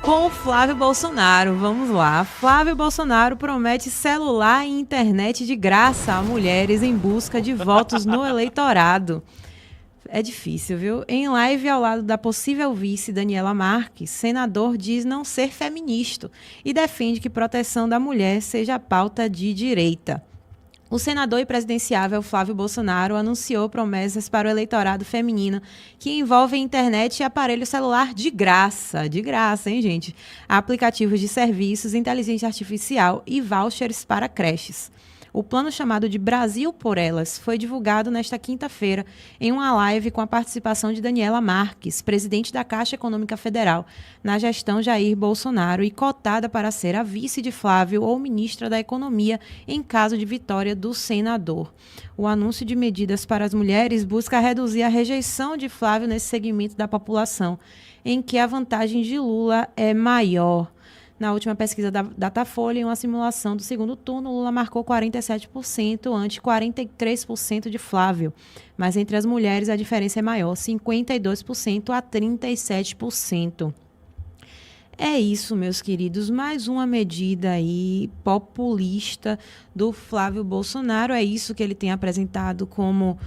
Com o Flávio Bolsonaro, vamos lá. Flávio Bolsonaro promete celular e internet de graça a mulheres em busca de votos no eleitorado. É difícil, viu? Em live ao lado da possível vice Daniela Marques, senador diz não ser feminista e defende que proteção da mulher seja pauta de direita. O senador e presidenciável Flávio Bolsonaro anunciou promessas para o eleitorado feminino que envolvem internet e aparelho celular de graça, hein, gente? Aplicativos de serviços, inteligência artificial e vouchers para creches. O plano chamado de Brasil por Elas foi divulgado nesta quinta-feira em uma live com a participação de Daniela Marques, presidente da Caixa Econômica Federal, na gestão Jair Bolsonaro e cotada para ser a vice de Flávio ou ministra da Economia em caso de vitória do senador. O anúncio de medidas para as mulheres busca reduzir a rejeição de Flávio nesse segmento da população, em que a vantagem de Lula é maior. Na última pesquisa da Datafolha, em uma simulação do segundo turno, Lula marcou 47% ante 43% de Flávio. Mas entre as mulheres a diferença é maior, 52% a 37%. É isso, meus queridos. Mais uma medida aí populista do Flávio Bolsonaro. É isso que ele tem apresentado como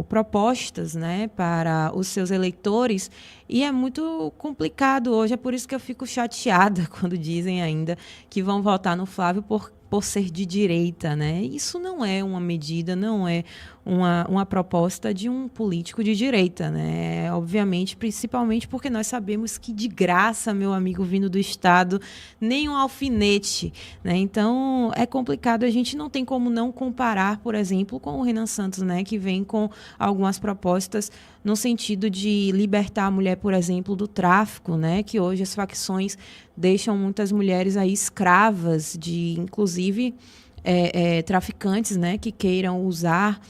propostas, né, para os seus eleitores, e é muito complicado hoje, é por isso que eu fico chateada quando dizem ainda que vão votar no Flávio por ser de direita, né? Isso não é uma medida, não é uma proposta de um político de direita, né? Obviamente, principalmente porque nós sabemos que de graça, meu amigo, vindo do Estado, nem um alfinete, né? Então, é complicado, a gente não tem como não comparar, por exemplo, com o Renan Santos, né, que vem com algumas propostas no sentido de libertar a mulher, por exemplo, do tráfico, né, que hoje as facções deixam muitas mulheres aí escravas de, inclusive, traficantes, né, que queiram usar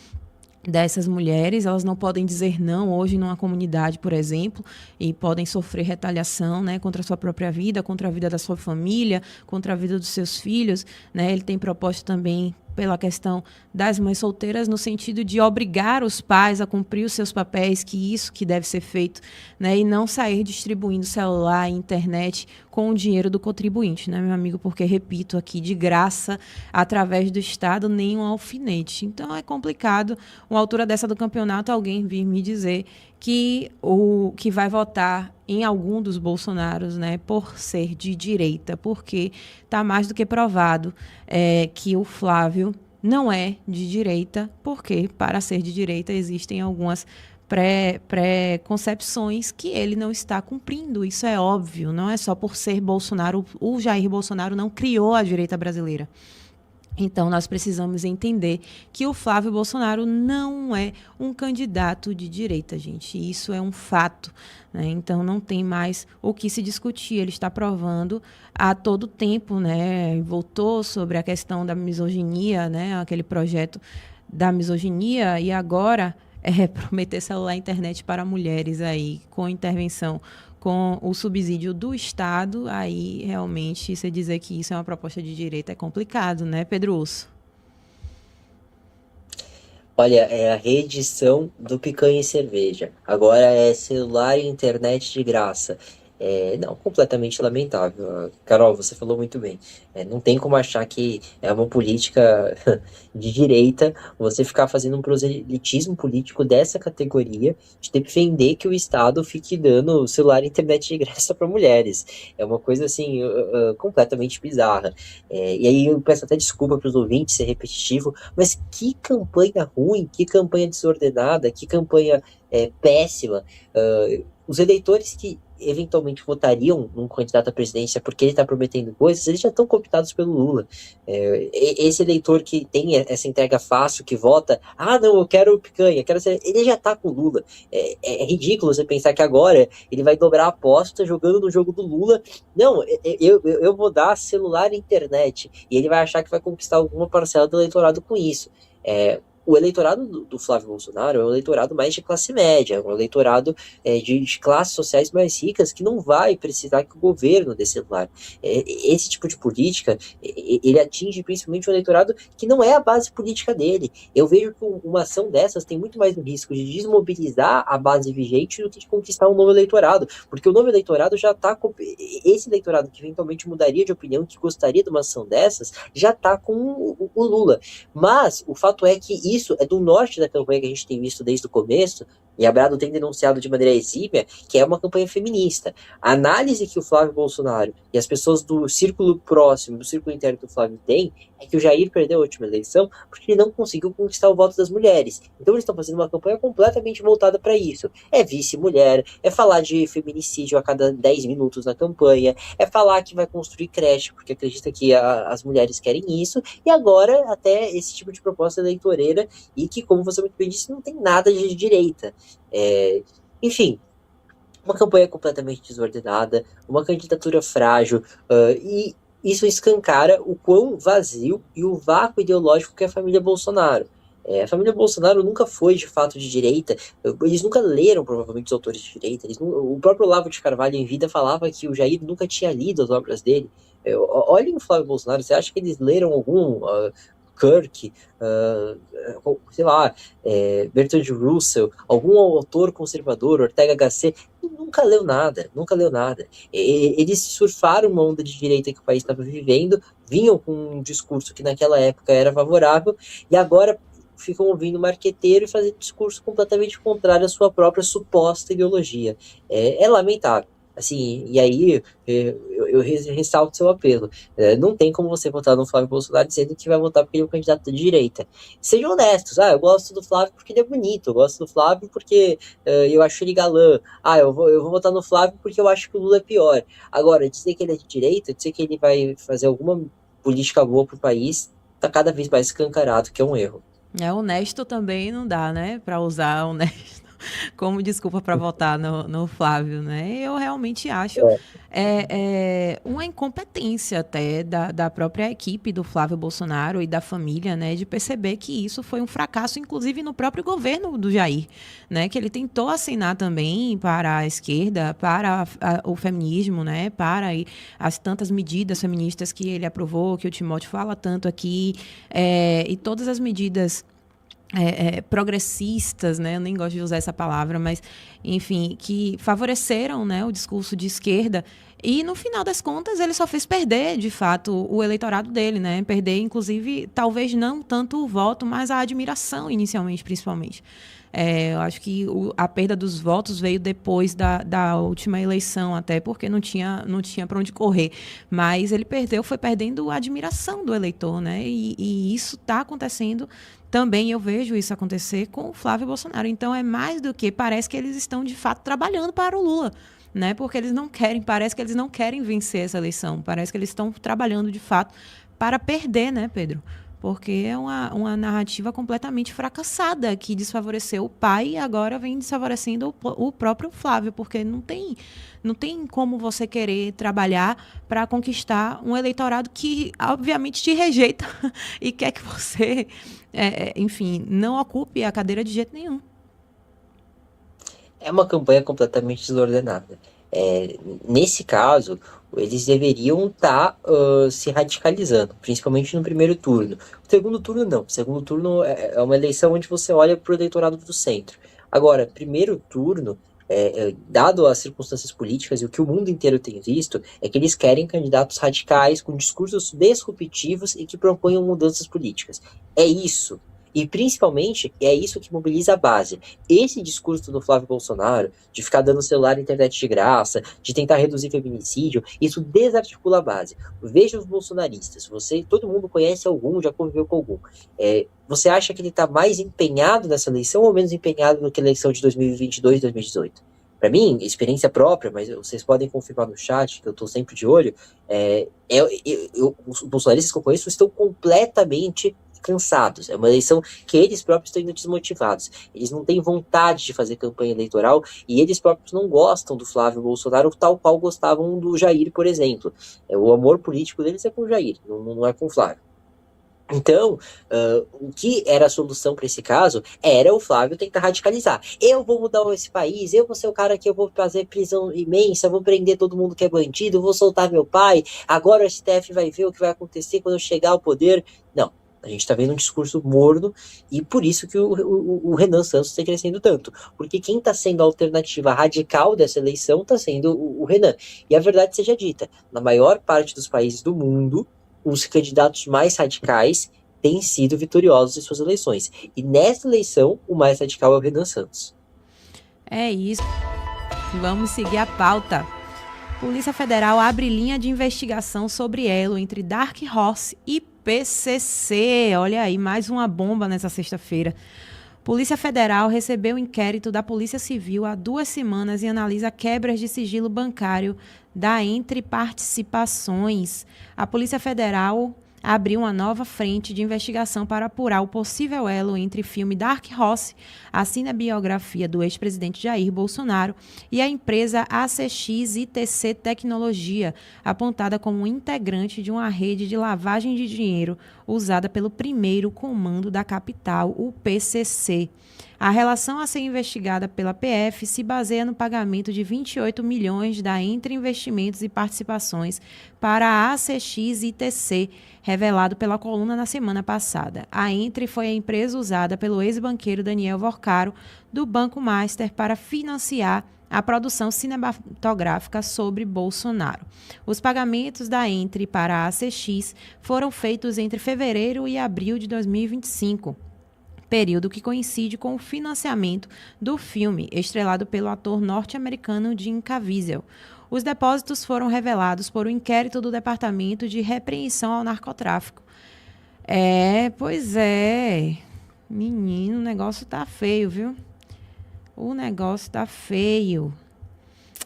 dessas mulheres. Elas não podem dizer não hoje numa comunidade, por exemplo, e podem sofrer retaliação, né, contra a sua própria vida, contra a vida da sua família, contra a vida dos seus filhos, né? Ele tem proposto também pela questão das mães solteiras, no sentido de obrigar os pais a cumprir os seus papéis, que isso que deve ser feito, né, e não sair distribuindo celular e internet com o dinheiro do contribuinte, né, meu amigo, porque, repito aqui, de graça, através do Estado, nem um alfinete. Então, é complicado, uma altura dessa do campeonato, alguém vir me dizer que vai votar em algum dos Bolsonaros, né, por ser de direita, porque está mais do que provado que o Flávio não é de direita, porque para ser de direita existem algumas pré-concepções que ele não está cumprindo. Isso é óbvio, não é só por ser Bolsonaro. O Jair Bolsonaro não criou a direita brasileira. Então, nós precisamos entender que o Flávio Bolsonaro não é um candidato de direita, gente. Isso é um fato, né? Então, não tem mais o que se discutir. Ele está provando a todo tempo, né? Voltou sobre a questão da misoginia, né? Aquele projeto da misoginia, e agora prometer celular e internet para mulheres aí, com intervenção com o subsídio do Estado. Aí realmente você dizer que isso é uma proposta de direita é complicado, né, Pedro Osso? Olha, é a reedição do Picanha e Cerveja. Agora é celular e internet de graça. Não, completamente lamentável. Carol, você falou muito bem. Não tem como achar que é uma política de direita você ficar fazendo um proselitismo político dessa categoria, de defender que o Estado fique dando celular e internet de graça para mulheres. É uma coisa assim, completamente bizarra. E aí eu peço até desculpa para os ouvintes ser repetitivo, mas que campanha ruim, que campanha desordenada, que campanha péssima. Os eleitores que eventualmente votariam num candidato à presidência porque ele está prometendo coisas, eles já estão cooptados pelo Lula. Esse eleitor que tem essa entrega fácil, que vota, não, eu quero picanha, quero ser... ele já está com o Lula. É ridículo você pensar que agora ele vai dobrar a aposta jogando no jogo do Lula. Não, eu vou dar celular e internet, e ele vai achar que vai conquistar alguma parcela do eleitorado com isso. o eleitorado do Flávio Bolsonaro é um eleitorado mais de classe média, um eleitorado de classes sociais mais ricas que não vai precisar que o governo dê celular. Esse tipo de política, ele atinge principalmente o eleitorado que não é a base política dele. Eu vejo que uma ação dessas tem muito mais o risco de desmobilizar a base vigente do que de conquistar um novo eleitorado, porque o novo eleitorado já está com... Esse eleitorado que eventualmente mudaria de opinião, que gostaria de uma ação dessas, já está com o Lula. Mas o fato é que isso é do norte da campanha que a gente tem visto desde o começo, e a Brado tem denunciado de maneira exímia, que é uma campanha feminista. A análise que o Flávio Bolsonaro e as pessoas do círculo próximo, do círculo interno que o Flávio tem, é que o Jair perdeu a última eleição porque ele não conseguiu conquistar o voto das mulheres. Então eles estão fazendo uma campanha completamente voltada para isso. É vice-mulher, é falar de feminicídio a cada 10 minutos na campanha, é falar que vai construir creche porque acredita que as mulheres querem isso, e agora até esse tipo de proposta eleitoreira e que, como você muito bem disse, não tem nada de direita. Enfim, uma campanha completamente desordenada, uma candidatura frágil, e isso escancara o quão vazio e o vácuo ideológico que é a família Bolsonaro. A família Bolsonaro nunca foi de fato de direita, eles nunca leram provavelmente os autores de direita, o próprio Olavo de Carvalho em vida falava que o Jair nunca tinha lido as obras dele. Olhem o Flávio Bolsonaro, você acha que eles leram algum Kirk, sei lá, Bertrand Russell, algum autor conservador, Ortega Gasset? Nunca leu nada, nunca leu nada. Eles surfaram uma onda de direita que o país estava vivendo, vinham com um discurso que naquela época era favorável, e agora ficam ouvindo marqueteiro e fazendo discurso completamente contrário à sua própria suposta ideologia. É lamentável. Assim, e aí eu ressalto seu apelo. Não tem como você votar no Flávio Bolsonaro dizendo que vai votar porque ele é um candidato de direita. Sejam honestos. Eu gosto do Flávio porque ele é bonito. Eu gosto do Flávio porque eu acho ele galã. Eu vou votar no Flávio porque eu acho que o Lula é pior. Agora, dizer que ele é de direita, dizer que ele vai fazer alguma política boa pro país, tá cada vez mais escancarado que é um erro. Honesto também não dá, né? Para usar honesto como desculpa para votar no Flávio, né? Eu realmente acho uma incompetência até da própria equipe do Flávio Bolsonaro e da família, né? De perceber que isso foi um fracasso, inclusive no próprio governo do Jair, né? Que ele tentou assinar também para a esquerda, para o feminismo, né? Para as tantas medidas feministas que ele aprovou, que o Timóteo fala tanto aqui, e todas as medidas progressistas, né? Eu nem gosto de usar essa palavra, mas, enfim, que favoreceram, né, o discurso de esquerda. E, no final das contas, ele só fez perder, de fato, o eleitorado dele, né? Perder, inclusive, talvez não tanto o voto, mas a admiração, inicialmente, principalmente. Eu acho que a perda dos votos veio depois da última eleição, até porque não tinha para onde correr. Mas ele foi perdendo a admiração do eleitor, né? E isso está acontecendo também. Eu vejo isso acontecer com o Flávio Bolsonaro. Então, é mais do que parece que eles estão, de fato, trabalhando para o Lula, né? Porque parece que eles não querem vencer essa eleição. Parece que eles estão trabalhando, de fato, para perder, né, Pedro? Porque é uma narrativa completamente fracassada que desfavoreceu o pai e agora vem desfavorecendo o próprio Flávio, porque não tem como você querer trabalhar para conquistar um eleitorado que, obviamente, te rejeita e quer que você, enfim, não ocupe a cadeira de jeito nenhum. É uma campanha completamente desordenada. Nesse caso, eles deveriam estar se radicalizando, principalmente no primeiro turno. O segundo turno, não. O segundo turno é uma eleição onde você olha para o eleitorado do centro. Agora, primeiro turno, dado as circunstâncias políticas e o que o mundo inteiro tem visto, é que eles querem candidatos radicais com discursos disruptivos e que proponham mudanças políticas. É isso. E, principalmente, é isso que mobiliza a base. Esse discurso do Flávio Bolsonaro, de ficar dando celular e internet de graça, de tentar reduzir feminicídio, isso desarticula a base. Veja os bolsonaristas. Todo mundo conhece algum, já conviveu com algum. Você acha que ele está mais empenhado nessa eleição ou menos empenhado do que a eleição de 2022 e 2018? Para mim, experiência própria, mas vocês podem confirmar no chat, que eu estou sempre de olho, os bolsonaristas que eu conheço estão completamente cansados. É uma eleição que eles próprios estão indo desmotivados. Eles não têm vontade de fazer campanha eleitoral e eles próprios não gostam do Flávio Bolsonaro tal qual gostavam do Jair, por exemplo. O amor político deles é com o Jair, não é com o Flávio. Então, o que era a solução para esse caso era o Flávio tentar radicalizar. Eu vou mudar esse país, eu vou ser o cara que eu vou fazer prisão imensa, vou prender todo mundo que é bandido, vou soltar meu pai, agora o STF vai ver o que vai acontecer quando eu chegar ao poder. Não, a gente está vendo um discurso morno e por isso que o Renan Santos está crescendo tanto. Porque quem está sendo a alternativa radical dessa eleição está sendo o Renan. E a verdade seja dita, na maior parte dos países do mundo, os candidatos mais radicais têm sido vitoriosos em suas eleições. E nessa eleição, o mais radical é o Renan Santos. É isso. Vamos seguir a pauta. Polícia Federal abre linha de investigação sobre elo entre Dark Horse e PCC. Olha aí, mais uma bomba nessa sexta-feira. Polícia Federal recebeu o inquérito da Polícia Civil há 2 semanas e analisa quebras de sigilo bancário da Entre Participações. A Polícia Federal abriu uma nova frente de investigação para apurar o possível elo entre o filme Dark Horse, a cinebiografia do ex-presidente Jair Bolsonaro, e a empresa ACX ITC Tecnologia, apontada como integrante de uma rede de lavagem de dinheiro usada pelo primeiro comando da capital, o PCC. A relação a ser investigada pela PF se baseia no pagamento de 28 milhões da Entre Investimentos e Participações para a ACX ITC, revelado pela coluna na semana passada. A Entre foi a empresa usada pelo ex-banqueiro Daniel Vorcaro, do Banco Master, para financiar a produção cinematográfica sobre Bolsonaro. Os pagamentos da Entre para a ACX foram feitos entre fevereiro e abril de 2025. Período que coincide com o financiamento do filme, estrelado pelo ator norte-americano Jim Caviezel. Os depósitos foram revelados por um inquérito do Departamento de Repreensão ao Narcotráfico. Pois é. Menino, o negócio tá feio, viu? O negócio tá feio.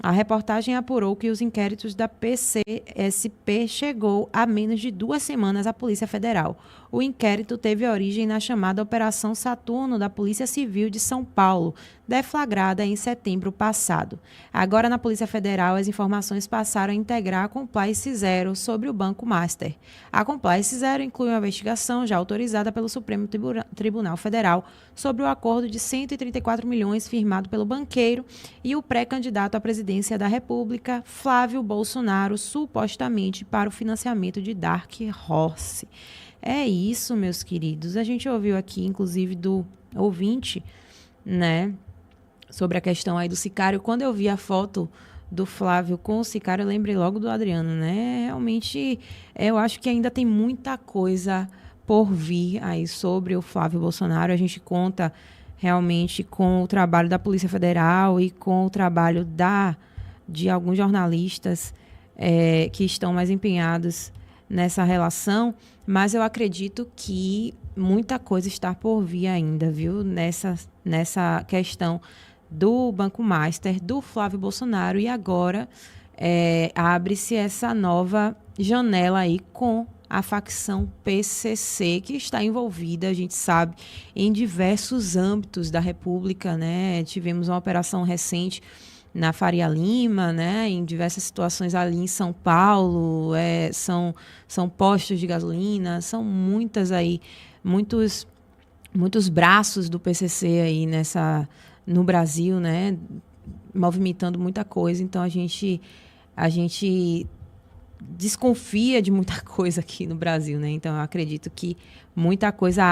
A reportagem apurou que os inquéritos da PCSP chegou a menos de 2 semanas à Polícia Federal. O inquérito teve origem na chamada Operação Saturno da Polícia Civil de São Paulo, deflagrada em setembro passado. Agora, na Polícia Federal, as informações passaram a integrar a Compliance Zero sobre o Banco Master. A Compliance Zero inclui uma investigação já autorizada pelo Supremo Tribunal Federal sobre o acordo de 134 milhões firmado pelo banqueiro e o pré-candidato à presidência da República, Flávio Bolsonaro, supostamente para o financiamento de Dark Horse. É isso, meus queridos. A gente ouviu aqui, inclusive, do ouvinte, né, sobre a questão aí do sicário. Quando eu vi a foto do Flávio com o sicário, eu lembrei logo do Adriano, né? Realmente, eu acho que ainda tem muita coisa por vir aí sobre o Flávio Bolsonaro. A gente conta realmente com o trabalho da Polícia Federal e com o trabalho de alguns jornalistas que estão mais empenhados nessa relação, mas eu acredito que muita coisa está por vir ainda, viu? Nessa questão do Banco Master, do Flávio Bolsonaro, e agora abre-se essa nova janela aí com a facção PCC, que está envolvida, a gente sabe, em diversos âmbitos da República, né? Tivemos uma operação recente na Faria Lima, né, em diversas situações ali em São Paulo, são postos de gasolina, são muitos braços do PCC aí no Brasil, né, movimentando muita coisa. Então a gente desconfia de muita coisa aqui no Brasil, né? Então eu acredito que muita coisa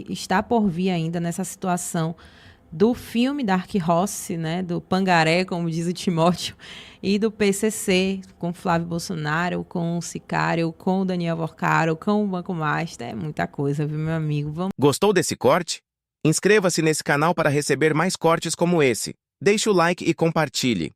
está por vir ainda nessa situação do filme Dark Horse, né, do Pangaré, como diz o Timóteo, e do PCC, com Flávio Bolsonaro, com o sicário, com o Daniel Vorcaro, com o Banco Master. É muita coisa, viu, meu amigo? Gostou desse corte? Inscreva-se nesse canal para receber mais cortes como esse. Deixe o like e compartilhe.